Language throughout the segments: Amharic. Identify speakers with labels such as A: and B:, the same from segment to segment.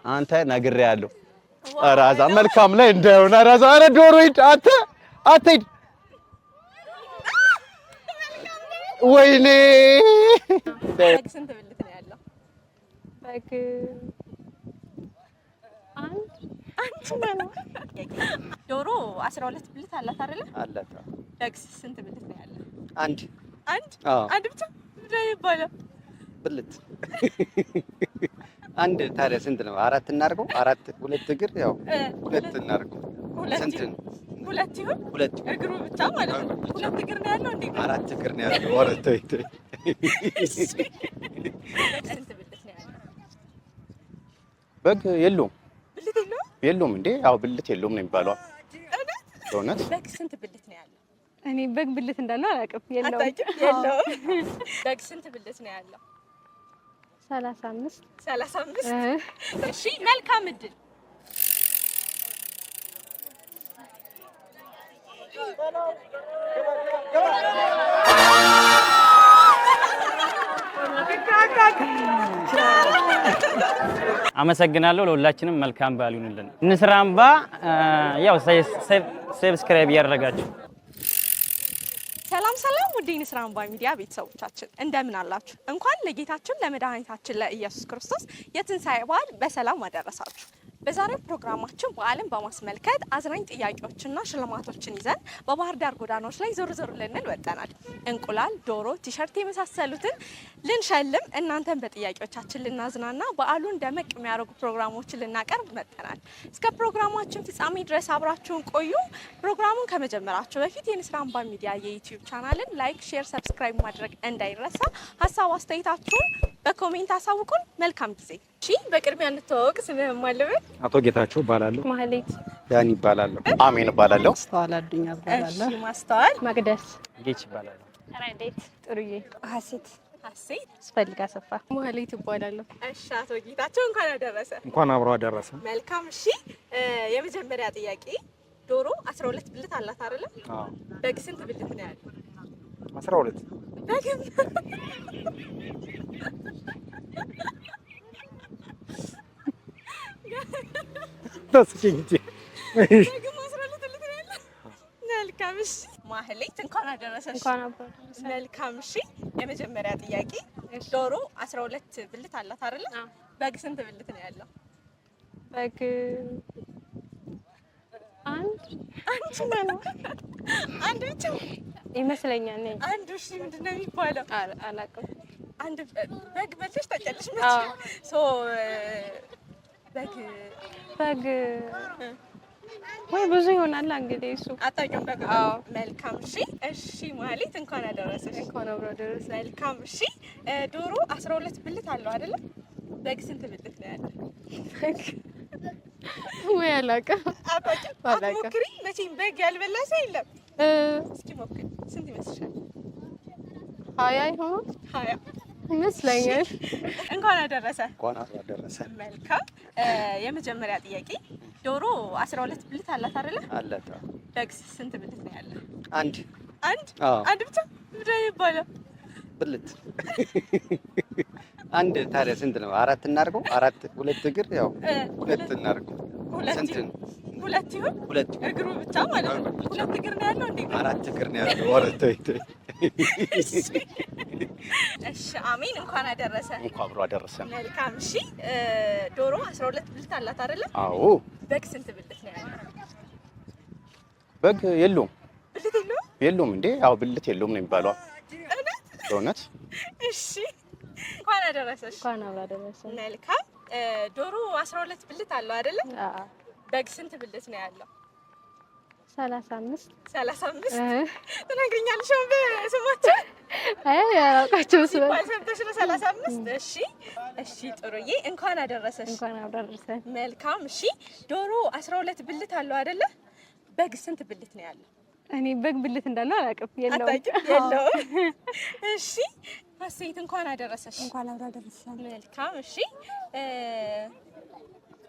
A: አንተ ነግሬያለሁ ራዛ መልካም ላይ እንደሆነ ራዛ አረ ዶሮ ሂድ አንተ አትሂድ ወይኔ
B: በግ ስንት ብልት ነው ያለው?
C: በግ አንድ ነው።
B: ዶሮ 12 ብልት አላት አይደለ?
A: አላት።
B: በግ ስንት ብልት ነው ያለው?
A: አንድ
B: ብቻ ላይ ይባላል
A: ብልት አንድ ታዲያ ስንት ነው? አራት እናድርገው። አራት ሁለት እግር ያው ሁለት እናድርገው። ስንት ነው?
B: ሁለት ይሁን።
A: ሁለት
B: እግሩ ብቻ ማለት ነው። ሁለት እግር ነው ያለው እንዴ?
A: አራት እግር ነው ያለው። ወረ ተይ
B: ስንት ብልት ነው ያለው?
A: በግ የለውም።
B: ብልት
A: የለውም እንዴ? ያው ብልት የለውም ነው የሚባለው። እውነት
B: በግ ስንት ብልት ነው ያለው?
C: እኔ በግ ብልት እንዳለው አላውቅም። የለውም።
B: በግ ስንት ብልት ነው ያለው?
C: 35
B: እሺ መልካም እድል።
D: አመሰግናለሁ። ለሁላችንም መልካም በዓል ይሁንልን። ንስር አምባ ያው ሰብስክራይብ ያደረጋችሁ
B: ሰላም ውድ የንስር አምባ ሚዲያ ቤተሰቦቻችን እንደምን አላችሁ? እንኳን ለጌታችን ለመድኃኒታችን ለኢየሱስ ክርስቶስ የትንሣኤ በዓል በሰላም አደረሳችሁ። በዛሬው ፕሮግራማችን በዓልን በማስመልከት አዝናኝ ጥያቄዎችና ሽልማቶችን ይዘን በባህር ዳር ጎዳናዎች ላይ ዞር ልንል ወጣናል። እንቁላል፣ ዶሮ፣ ቲሸርት የመሳሰሉትን ልንሸልም እናንተን በጥያቄዎቻችን ልናዝናና በዓሉን ደመቅ የሚያደርጉ ፕሮግራሞችን ልናቀርብ መጥተናል። እስከ ፕሮግራማችን ፍጻሜ ድረስ አብራችሁን ቆዩ። ፕሮግራሙን ከመጀመራችሁ በፊት የንስር አምባ ሚዲያ የዩቲዩብ ቻናልን ላይክ፣ ሼር፣ ሰብስክራይብ ማድረግ እንዳይረሳ። ሀሳብ አስተያየታችሁን በኮሜንት አሳውቁን። መልካም ጊዜ። እሺ በቅድሚያ እንተዋወቅ። ስምህን ማለበ?
E: አቶ ጌታቸው እባላለሁ።
C: ማህሌት
A: ዳኒ እባላለሁ። አሜን እባላለሁ።
F: ማስተዋል አዱኛ እባላለሁ።
B: እሺ ማስተዋል።
C: መቅደስ
D: ጌች ይባላል።
C: ረዴት ጥሩዬ
F: ሀሴት
C: ስፈልጋ ሰፋ ማህሌት እባላለሁ።
B: እሺ አቶ ጌታቸው እንኳን አደረሰ።
E: እንኳን አብሮ አደረሰ።
B: መልካም። እሺ የመጀመሪያ ጥያቄ ዶሮ 12 ብልት አላት አይደለ?
E: አዎ።
B: በግ ስንት ብልት ነው ያለው?
E: 12
B: በግ
E: ታስቂኝ እንጂ
B: በግ 12 ብልት ነው ያለው። መልካም። እሺ ማህሌት እንኳን አደረሰሽ።
C: እንኳን አብሮ አደረሰ።
B: መልካም። እሺ የመጀመሪያ ጥያቄ ዶሮ 12 ብልት አላት አይደለ? በግ ስንት ብልት ነው ያለው?
C: በግ
B: አንድ ብቻ
C: ይመስለኛል።
B: አንድ። እሺ ምንድን ነው የሚባለው?
C: አላውቅም።
B: አንድ በግ በልተሽ ታውቂያለሽ?
C: በግ ወይ ብዙ ይሆናል እንግዲህ እሱ
B: አታውቂውም? በግ።
C: አዎ።
B: መልካም። እሺ ማለት እንኳን አደረሰሽ።
C: እንኳን አብሮ አደረሰ።
B: መልካም። እሺ ዶሮ 12 ብልት አለው አይደለ? በግ ስንት ብልት ነው ያለው?
C: ወይ አላውቅም።
B: አትሞክሪ። መቼም በግ ያልበላ ሰው የለም። እስኪ ሞክሪ። ስንት ይመስልሻል?
C: 20 ይሆናል።
B: 20
C: ይመስለኛል።
B: እንኳን አደረሰ።
A: እንኳን አብሮ አደረሰ።
B: መልካም። የመጀመሪያ ጥያቄ ዶሮ 12 ብልት አላት አይደለ?
A: አላት።
B: በግ ስንት ብልት ነው ያለው?
A: አንድ
B: ብቻ ምንድን ነው የሚባለው?
A: ብልት አንድ ታዲያ ስንት ነው? አራት እናድርገው። አራት ሁለት እግር ያው ሁለት እናድርገው። ስንት ነው?
B: ሁለት ይሁን።
A: ሁለት
B: እግሩ ብቻ ማለት ነው። ሁለት እግር ነው ያለው እንዴ?
A: አራት እግር ነው ያለው። ወረ ተይ
B: እሺ አሜን። እንኳን አደረሰ።
A: እንኳን አብሮ አደረሰ።
B: መልካም። እሺ ዶሮ 12 ብልት አላት አይደለ?
A: አዎ።
B: በግ ስንት ብልት ነው ያለው?
A: በግ የለውም።
B: ብልት የለውም?
A: የለውም እንዴ? ያው ብልት የለውም ነው የሚባለው። እውነት?
B: እሺ እንኳን አደረሰሽ።
C: እንኳን አብሮ አደረሰ።
B: መልካም። ዶሮ 12 ብልት አለው አይደለ?
C: አዎ።
B: በግ ስንት ብልት ነው ያለው?
C: 35
B: ትነግሪኛለሽ? በስማቸው
C: ያላውቃቸው
B: ሲባል ሰምተሽ ነው? 35 እሺ ጥሩዬ እንኳን አደረሰሽ።
C: እንኳን አብሮ አደረሰ።
B: መልካም። እሺ ዶሮ 12 ብልት አለው አይደለ? በግ ስንት ብልት ነው ያለው?
C: እኔ በግ ብልት እንዳለው አላውቅም።
B: የለውም። እሺ ሀሴት እንኳን አደረሰሽ።
F: እንኳን አብሮ አደረሰ።
B: መልካም። እሺ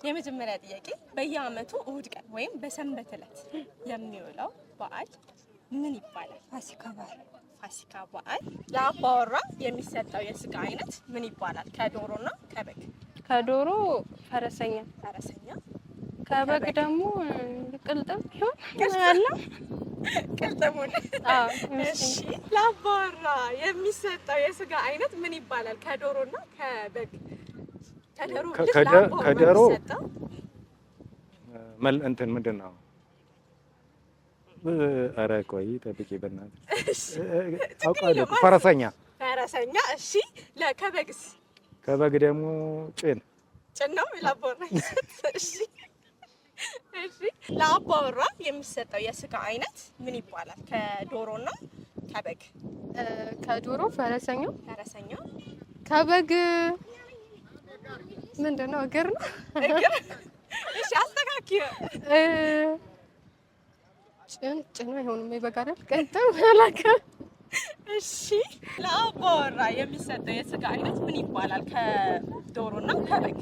B: የመጀመሪያ ጥያቄ በየዓመቱ እሁድ ቀን ወይም በሰንበት ዕለት የሚውለው በዓል ምን ይባላል?
F: ፋሲካ በዓል።
B: ፋሲካ በዓል። ለአባወራ የሚሰጠው የስጋ አይነት ምን ይባላል? ከዶሮና ከበግ
C: ከዶሮ ፈረሰኛ።
B: ፈረሰኛ።
C: ከበግ ደግሞ ቅልጥም ይሆን ያለ
B: ቅልጥሙን።
C: አዎ።
B: እሺ ለአባወራ የሚሰጠው የስጋ አይነት ምን ይባላል? ከዶሮና ከበግ።
E: ከዶሮ እንትን ምንድን ነው? ኧረ ቆይ ጠብቂ በእናትህ። አውቃለሁ። ፈረሰኛ።
B: ፈረሰኛ። እሺ ከበግስ?
E: ከበግ ደግሞ ጭን
B: ነው ለአባወራ የሚሰጠው። እሺ እሺ ለአባወራ የሚሰጠው የስጋ አይነት ምን ይባላል? ከዶሮና ከበግ።
C: ከዶሮ ፈረሰኛ።
B: ፈረሰኛ።
C: ከበግ ምንድነው? እግር ነው።
B: እግር። እሺ አስተካክዩ።
C: ጭን አይሆንም። የበግ አይደል? ቀጥታ አላውቅም።
B: እሺ ለአባወራ የሚሰጠው የስጋ አይነት ምን ይባላል? ከዶሮና ከበግ።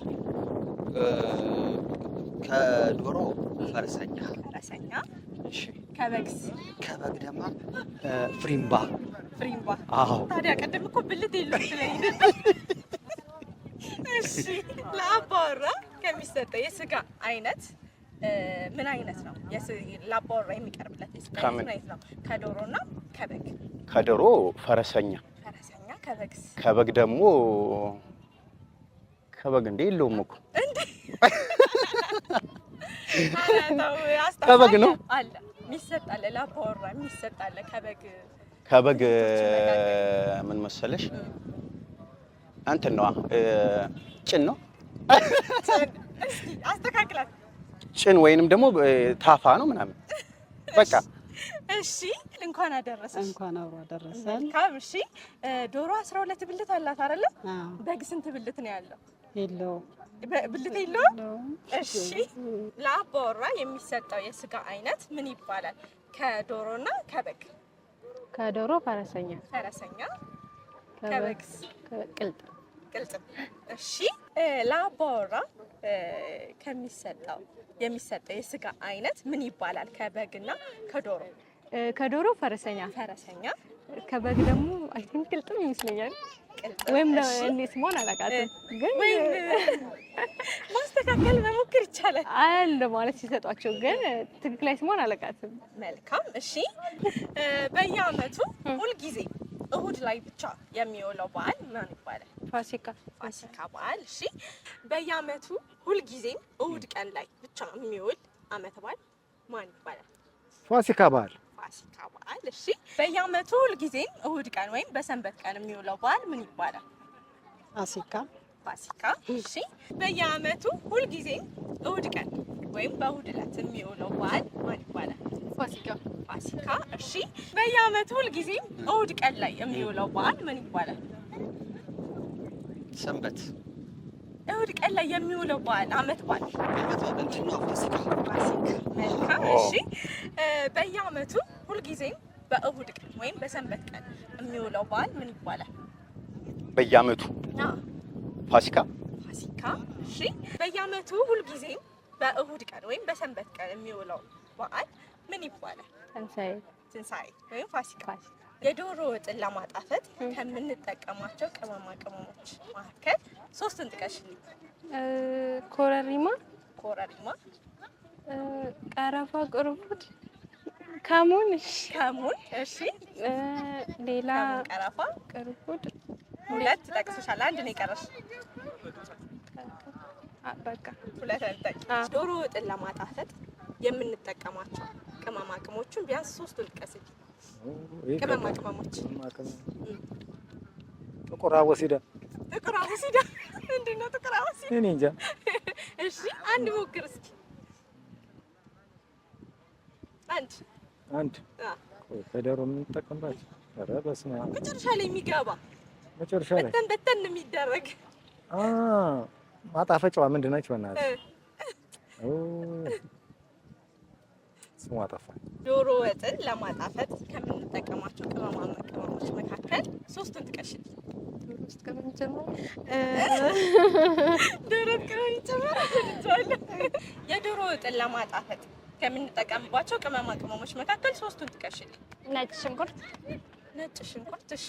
G: ከዶሮ ፈረሰኛ።
B: ፈረሰኛ።
G: እሺ
B: ከበግስ?
G: ከበግ ደግሞ ፍሪምባ።
B: ፍሪምባ።
G: አዎ
B: ታዲያ ቀደም እኮ ብልት የለም ስለኝ። እሺ ለአባወራ ከሚሰጠው የስጋ አይነት ምን አይነት ነው? ለአባወራ የሚቀርብለት የስጋ አይነት ነው? ከዶሮና ከበግ።
A: ከዶሮ ፈረሰኛ።
B: ፈረሰኛ። ከበግስ?
A: ከበግ ደግሞ ከበግ እንደ የለውም እኮ
B: እንዴ!
A: ከበግ ነው
B: አለ የሚሰጣለ ለአባወራ የሚሰጣለ ከበግ።
A: ከበግ ምን መሰለሽ እንትን ነዋ ጭን ነው።
B: እስኪ አስተካክላት።
A: ጭን ወይንም ደግሞ ታፋ ነው ምናምን በቃ።
B: እሺ እንኳን አደረሰሽ።
F: እንኳን አብሮ አደረሰን።
B: መልካም። እሺ ዶሮ 12 ብልት አላት አይደለ? በግ ስንት ብልት ነው ያለው?
F: የለውም።
B: ብልት የለውም። እሺ ለአባወራ የሚሰጠው የስጋ አይነት ምን ይባላል? ከዶሮና ከበግ።
C: ከዶሮ ፈረሰኛ።
B: ፈረሰኛ። ከበግስ?
C: ቅልጥም።
B: ቅልጥም። እሺ ለአባወራ የሚሰጠው የስጋ አይነት ምን ይባላል? ከበግና ከዶሮ።
C: ከዶሮ ፈረሰኛ።
B: ፈረሰኛ።
C: ከበግ ደግሞ አይ ቲንክ ቅልጥም ይመስለኛል። ወይም እንዴ ስሞን አላውቃትም፣ ግን
B: ማስተካከል መሞከር ይቻላል።
C: አንድ ማለት ሲሰጧቸው ግን ትክክለኛ ስሞን አላውቃትም።
B: መልካም። እሺ በየአመቱ ሁልጊዜ እሁድ ላይ ብቻ የሚውለው በዓል ምን ይባላል?
C: ፋሲካ።
B: ፋሲካ በዓል። እሺ በየአመቱ ሁልጊዜም እሁድ ቀን ላይ ብቻ የሚውል አመት በዓል ማን ይባላል?
E: ፋሲካ በዓል።
B: ፋሲካ በዓል። እሺ በየአመቱ ሁልጊዜም እሁድ ቀን ወይም በሰንበት ቀን የሚውለው በዓል ምን ይባላል?
F: ፋሲካ።
B: ፋሲካ። እሺ በየአመቱ ሁልጊዜም እሁድ ቀን ወይም በእሁድ ዕለት የሚውለው በዓል ማን ይባላል?
C: ፋሲካ።
B: ፋሲካ። እሺ በየአመቱ ሁልጊዜም እሁድ ቀን ላይ የሚውለው በዓል ምን ይባላል?
G: ሰንበት።
B: እሁድ ቀን ላይ የሚውለው በዓል አመት በዓል
G: አመት በዓል እንትን ነው ፋሲካ።
B: ፋሲካ። መልካም። እሺ በየአመቱ ሁልጊዜም በእሁድ ቀን ወይም በሰንበት ቀን የሚውለው በዓል ምን ይባላል?
A: በየአመቱ ፋሲካ።
B: ፋሲካ። እሺ በየአመቱ ሁልጊዜም በእሁድ ቀን ወይም በሰንበት ቀን የሚውለው በዓል ምን ይባላል?
C: ትንሳኤ።
B: ትንሳኤ ወይም ፋሲካ። የዶሮ ወጥን ለማጣፈጥ ከምንጠቀማቸው ቅመማ ቅመሞች መካከል ሶስቱን ጥቀሽልኝ።
C: ኮረሪማ።
B: ኮረሪማ።
C: ቀረፋ፣ ቅርንፉድ፣ ከሙን።
B: ከሙን። እሺ
C: ሌላ
B: ቀረፋ፣
C: ቅርንፉድ።
B: ሁለት ጠቅሰሻል፣ አንድ ነው የቀረሽ።
C: በቃ
B: ሁለት ጠቅሰሽ። ዶሮ ወጥን ለማጣፈጥ የምንጠቀማቸው ቅመማ ቅመሞችን ቢያንስ ሶስቱን ጥቀስልኝ። ቅመማ ቅመሞች።
E: ጥቁር አወሲዳ።
B: ጥቁር አወሲዳ ምንድን ነው? ጥቁር አወሲዳ
E: እኔ እንጃ።
B: እሺ አንድ ሞክር እስኪ። አንድ
E: ከዶሮ የምንጠቀምባቸው። ኧረ በስመ አብ።
B: መጨረሻ ላይ የሚገባ
E: መጨረሻ ላይ
B: በተን የሚደረግ
E: ማጣፈጫዋ ምንድን ነች? በእናትህ ስሟ ጠፋኝ።
B: ዶሮ ወጥን ለማጣፈጥ ከምንጠቀማቸው ቅመማ ቅመሞች መካከል ሶስቱን ጥቀሽልኝ። የዶሮ ወጥን ለማጣፈጥ ከምንጠቀምባቸው ቅመማ ቅመሞች መካከል ሶስቱን ጥቀሽልኝ።
C: ነጭ ሽንኩርት።
B: ነጭ ሽንኩርት። እሺ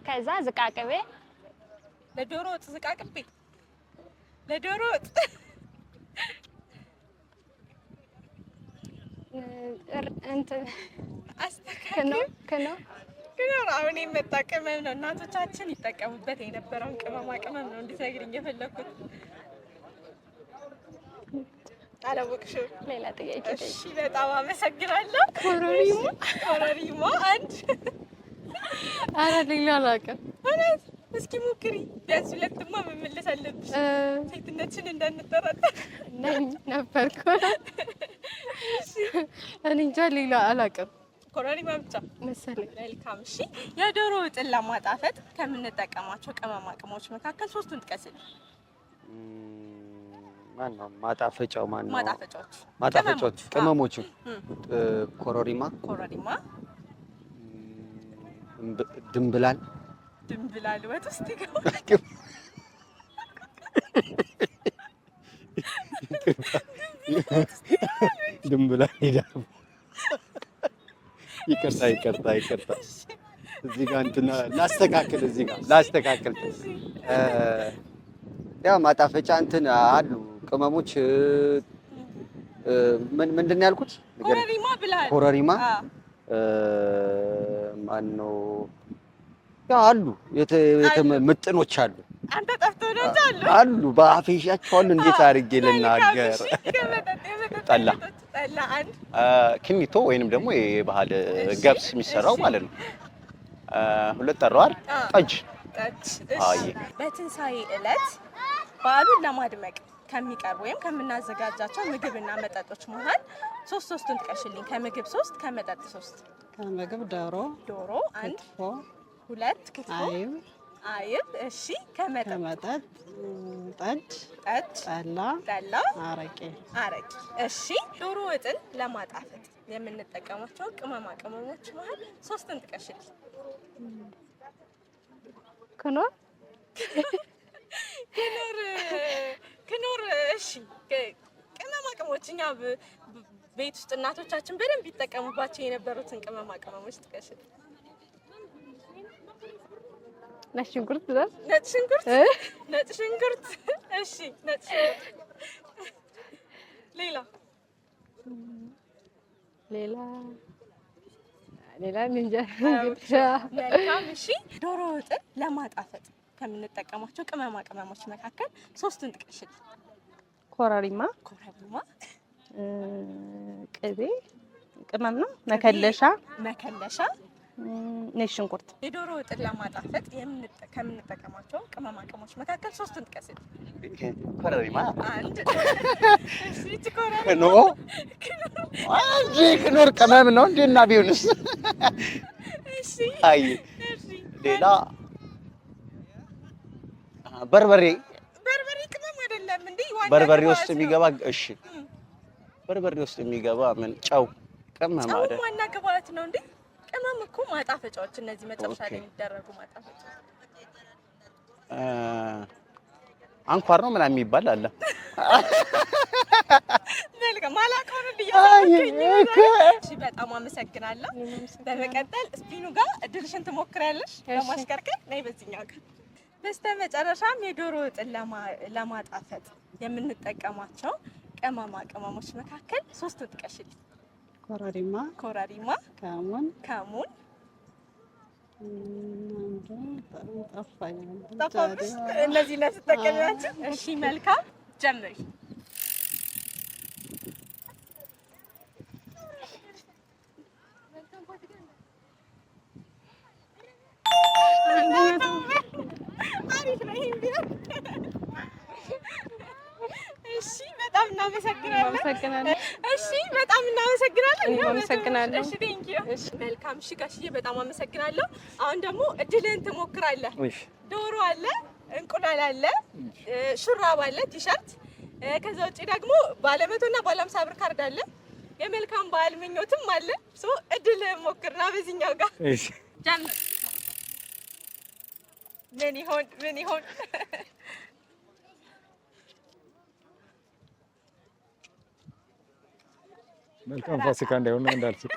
C: ከዛ ዝቃቅቤ።
B: ለዶሮ ወጥ ዝቃቅቤ ለዶሮ ወጥ
C: እንትን
B: አስተካክል
C: ከነው
B: ክኖር አሁን የመጣ ቅመም ነው። እናቶቻችን ይጠቀሙበት የነበረውን ቅመማ ቅመም ነው እንድትነግሪኝ የፈለኩት። አላወቅሽም?
C: ሌላ ጥያቄ ጠይቂ።
B: እሺ በጣም አመሰግናለሁ። ኮረሪማ አንድ።
C: ኧረ ሌላ አላውቅም።
B: እውነት? እስኪ ሞክሪ። ቢያንስ ሁለትማ መመለስ አለብሽ ሴትነትሽን እንዳንጠራጠር።
C: ነበርኩ እኔ እንጃ ሌላ አላውቅም።
B: ኮረሪማ ብቻ
C: መሰለኝ።
B: መልካም። እሺ የዶሮ ወጥን ለማጣፈጥ ከምንጠቀማቸው ቅመማ ቅመሞች መካከል ሶስቱን ጥቀስልኝ።
G: ማነው ማጣፈጫው? ማነው
B: ማጣፈጫዎች?
G: ቅመሞቹ ኮረሪማ፣ ድንብላል
B: ወጥ ውስጥ ይገባል።
A: ድንብላል ይዳም። ይቅርታ እዚህ ጋር እንትና ላስተካክል
G: ያው ማጣፈጫ እንትን አሉ ቅመሞች ምንድን ነው ያልኩት?
B: ኮረሪማ ብለሃል።
G: ኮረሪማ ማነው? ያው አሉ ምጥኖች አሉ።
B: አንተ ጠፍተህ ነው እንጂ
G: አሉ። በአፌሻቸዋል። እንዴት አድርጌ ልናገር?
A: ጠላ
B: አንድ
A: ኪኒቶ ወይንም ደግሞ የባህል ገብስ የሚሰራው ማለት ነው። ሁለት ጠራዋል። ጠጅ። አይ
B: በትንሳኤ ዕለት በዓሉን ለማድመቅ ከሚቀርቡ ወይም ከምናዘጋጃቸው ምግብና መጠጦች መሃል ሶስቱን ጥቀሽልኝ። ከምግብ 3፣ ከመጠጥ 3።
F: ከምግብ ዶሮ አንድ፣
B: ክትፎ 2፣ ክትፎ አይብ። እሺ ከመጠጥ
F: ጠጅ፣ ጠላ፣ አረቄ።
B: እሺ ዶሮ ወጥን ለማጣፈጥ የምንጠቀማቸው ቅመማ ቅመሞች መሃል 3ን ጥቀሽልኝ። ክኖር። እሺ ቅመማ ቅመሞች እኛ ቤት ውስጥ እናቶቻችን በደንብ ይጠቀሙባቸው የነበሩትን ቅመማ ቅመሞች ጥቀሽልኝ።
C: ነጭ ሽንኩርት።
B: እሺ ነጭ ሽንኩርት። ሌላ እንጀራ። መልካም። እሺ ዶሮ ወጥን ለማጣፈጥ ከምንጠቀማቸው ቅመማ ቅመሞች መካከል 3ን ጥቀሽልኝ።
C: ኮረሪማ፣ ቅቤ ቅመም ነው። መከለሻ፣ ነጭ ሽንኩርት።
B: የዶሮ ወጥን ለማጣፈጥ ከምንጠቀማቸው ቅመማ ቅመሞች መካከል 3ን ጥቀስልኝ።
A: ኮረሪማ
B: አንድ። እሺ
A: ክኖር ቅመም ነው እንዴና ቢሆንስ?
B: እሺ
A: አይ ሌላ በርበሬ
B: ቅመም አይደለም እንዴ?
A: በርበሬ ውስጥ የሚገባ እሺ፣ በርበሬ ውስጥ የሚገባ ምን ጨው ቅመም አይደል?
B: ዋና ግብአት ነው እንዴ? ቅመም እኮ ማጣፈጫዎች፣ እነዚህ መጨረሻ ላይ የሚደረጉ ማጣፈጫዎች።
A: አንኳር ነው ምናምን የሚባል አለ።
B: ማላውቀውን እያልኩኝ። እሺ በጣም አመሰግናለሁ። በመቀጠል ስፒኑ ጋር እድልሽን ትሞክሪያለሽ ለማሽከርከር። ነይ በዚህኛው ጋር። በስተመጨረሻም የዶሮ ወጥን ለማጣፈጥ የምንጠቀማቸው ቅመማ ቅመሞች መካከል 3ን ጥቀሽልኝ። ኮረሪማ፣ ከሙን። ጠፋብሽ? እነዚህ ነው ስትጠቀሚያቸው? እሺ መልካም፣ ጀምሪ። እሺ በጣም እናመሰግናለን። እሺ በጣም እናመሰግናለን። እሺ ቴንክ ዩ። እሺ መልካም። እሺ ጋሽዬ በጣም አመሰግናለሁ። አሁን ደግሞ እድልህን ትሞክራለህ። ዶሮ አለ፣ እንቁላል አለ፣ ሹራብ አለ፣ ቲሸርት። ከዛ ውጪ ደግሞ ባለ 100 እና ባለ 50 ብር ካርድ አለ። የመልካም በዓል ምኞትም አለ። ሶ እድልህን ሞክርና በዚህኛው ጋር
A: እሺ
B: ጀምር። ምን ይሆን?
E: መልካም ፋሲካ እንዳይሆን እንዳልኩት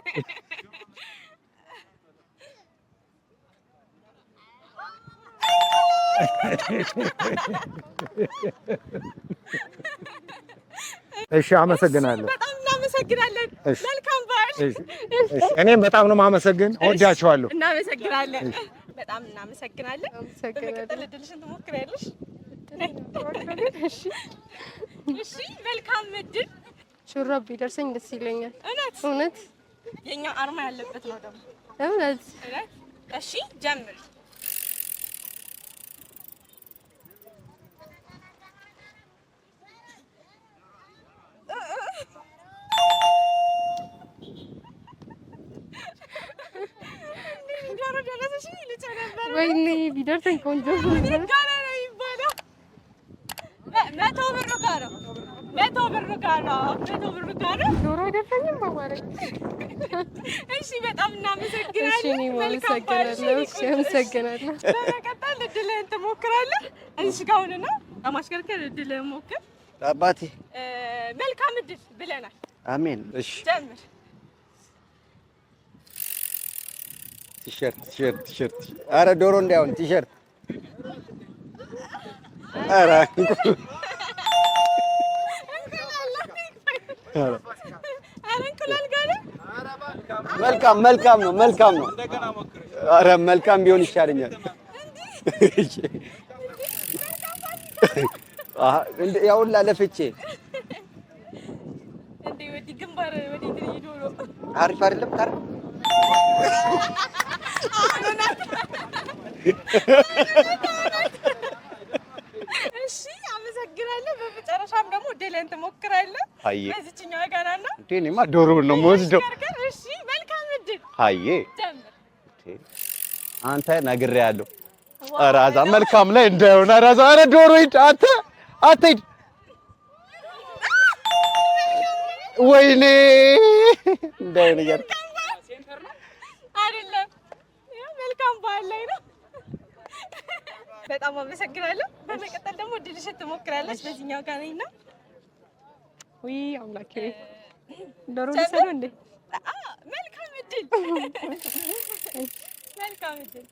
E: እሺ አመሰግናለሁ።
B: በጣም እናመሰግናለን። መልካም በዓል።
E: እኔም በጣም ነው የማመሰግን። እወዳቸዋለሁ።
B: እናመሰግናለን። በጣም እናመሰግናለን። በመቀጠል እድልሽን ትሞክሪያለሽ። እሺ መልካም እድል።
C: ሹራብ ቢደርሰኝ ደስ ይለኛል። እውነት
B: የኛ አርማ ያለበት ነው ደግሞ
C: እውነት።
B: እሺ ጀምር።
C: ወይኔ ቢደርሰኝ ቆንጆ ነበር።
B: መቶ ብር ጋር ነው።
C: ዶሮ አይደርሰኝም ማዋረድ።
B: እሺ በጣም እናመሰግናለን።
C: እሺ እኔም አመሰግናለሁ። እሺ አመሰግናለሁ።
B: በመቀጠል እድልህን ትሞክራለህ። እሺ ጋውን ነው ለማሽከርከር እድልህን ሞክር።
G: አባቴ
B: መልካም እድል ብለናል።
G: አሜን። እሺ
B: ጀምር።
G: ቲሸርት ኧረ ዶሮ እንዳይሆን ቲሸርት ኧረ
B: እንቁላል ጋር
G: መልካም ነው። ኧረ መልካም ቢሆን ይሻለኛል። ያውላ ለፍቼ
B: እንዴ ወዲ ግንባር ወዲ ዶሮ
G: አሪፍ አይደለም ታዲያ?
B: እሺ አመሰግናለሁ። በመጨረሻም ደግሞ እድልህን ትሞክራለህ። በዚህኛው ጋራና
A: እንዴ እኔማ ዶሮ ነው የምወስደው።
B: እሺ መልካም እድል።
A: አዬ
B: ጀምር።
A: አንተ ነግሬሃለሁ። ራዛ መልካም ላይ እንዳይሆን ራዛ። ኧረ ዶሮ ሂድ አንተ አትሂድ። ወይኔ እንዳይሆን እያልኩ
B: አይደለም። መልካም በዓል ላይ ነው። በጣም አመሰግናለሁ። በመቀጠል ደግሞ እድልሽን ትሞክራለች። በዚህኛው ጋር ነኝና
C: ውይ አምላኬ ዶሮ ልሰደው እንዴ?
B: መልካም እድል። መልካም እድል።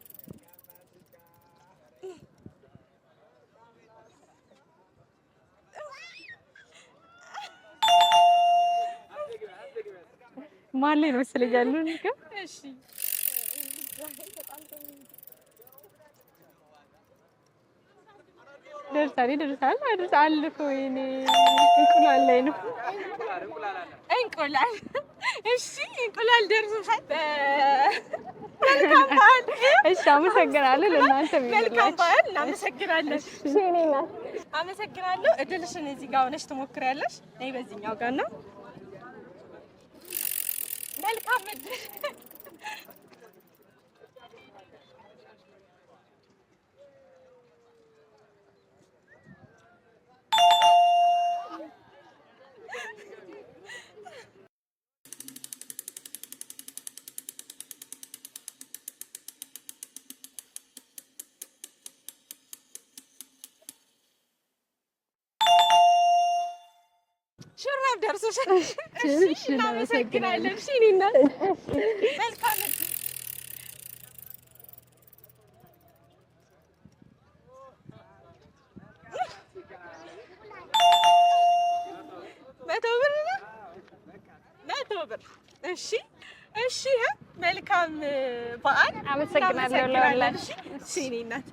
C: ማን ላይ ነው መሰለኝ ያለው እንዴ?
B: እሺ
C: ደርሳል እኮ ወይኔ እንቁላል ላይ ነው።
B: እንቁላል። እሺ እንቁላል ደርሶሻል። መልካም በዓል።
C: እሺ አመሰግናለሁ። ለእናንተ
B: መልካም በዓል። እናመሰግናለን። እሺ እኔ ናት። አመሰግናለሁ። እድልሽን እዚህ ጋር ሆነሽ ትሞክሪያለሽ። ነይ በዚህኛው ጋር ነው። መልካም እድል። ሹራብ ደርሶሻል። እሺ እናመሰግናለን። እሺ እኔ እናት መልካም እድል። መቶ ብር። እሺ መልካም በዓል።
C: አመሰግናለሁ ለወላሽ።
B: እሺ እኔ እናት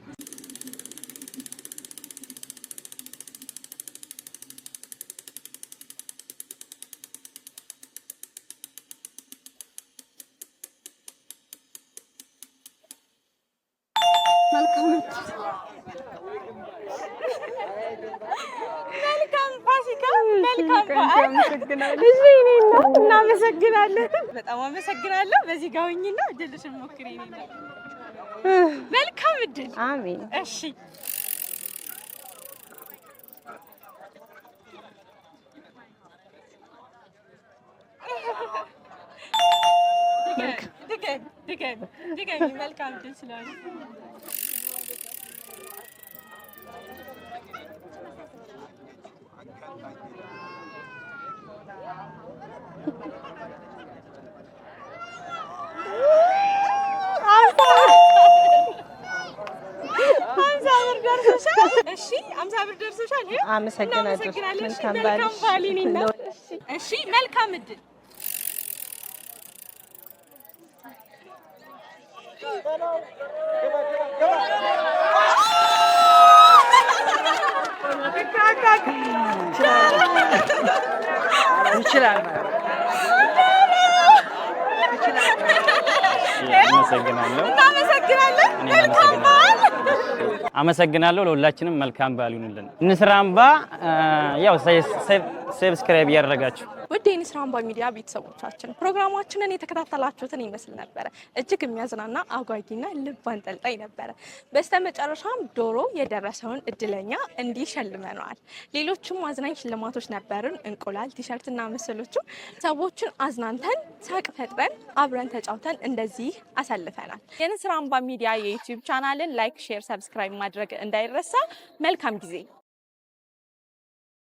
B: መልካም ፋሲካ። መልካም በዓል። እሺ እኔ እናት እናመሰግናለን። በጣም አመሰግናለሁ። በዚህ ጋር ሆኝና እድልሽን ሞክሪ። እኔ እናት መልካም እድል።
C: አሜን።
B: እሺ ድገሚ። መልካም እድል ስላለ ሀምሳ ብር ደርሶሻል። 50 ብር ደርሶሻል።
F: አመሰግናለሁ።
B: መልካም በዓል ይሁንና። እሺ መልካም እድል።
F: ይችላል።
D: አመሰግናለሁ። ለሁላችንም መልካም በዓል ይሁንልን። ንስር አምባ ያው ሰብስክራይብ ያደረጋችሁ
B: ውድ የንስር አምባ ሚዲያ ቤተሰቦቻችን ፕሮግራማችንን የተከታተላችሁትን ይመስል ነበረ። እጅግ የሚያዝናና አጓጊና ልብ አንጠልጣይ ነበረ። በስተመጨረሻም ዶሮ የደረሰውን እድለኛ እንዲሸልመነዋል። ሌሎችም አዝናኝ ሽልማቶች ነበሩን። እንቁላል፣ ቲሸርትና መሰሎቹ ሰዎችን አዝናንተን ሳቅ ፈጥረን አብረን ተጫውተን እንደዚህ አሳልፈናል። የንስር አምባ ሚዲያ የዩቲዩብ ቻናልን ላይክ፣ ሼር፣ ሰብስክራይብ ማድረግ እንዳይረሳ። መልካም ጊዜ